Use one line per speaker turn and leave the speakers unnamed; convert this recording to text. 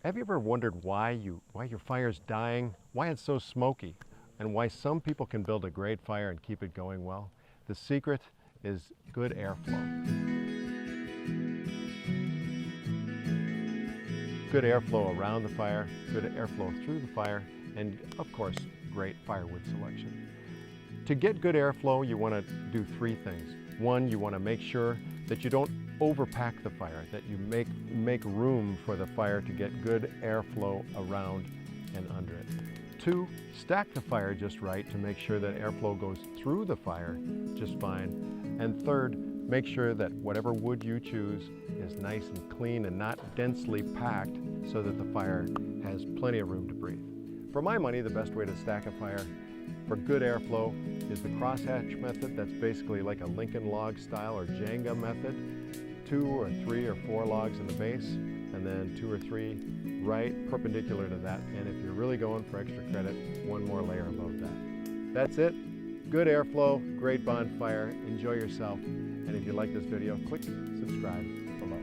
Have you ever wondered why your fire's dying, why it's so smoky, and why some people can build a great fire and keep it going well? The secret is good airflow. Good airflow around the fire, good airflow through the fire, and of course, great firewood selection. To get good airflow, you want to do three things. One, you want to make sure that you don't overpack the fire, that you make room for the fire to get good airflow around and under it. Two, stack the fire just right to make sure that airflow goes through the fire just fine. And third, make sure that whatever wood you choose is nice and clean and not densely packed so that the fire has plenty of room to breathe. For my money, the best way to stack a fire for good airflow is the crosshatch method. That's basically like a Lincoln log style or Jenga method. 2 or 3 or 4 logs in the base, and then 2 or 3 right perpendicular to that. And if you're really going for extra credit, 1 more layer above that. That's it. Good airflow, great bonfire. Enjoy yourself. And if you like this video, click subscribe below.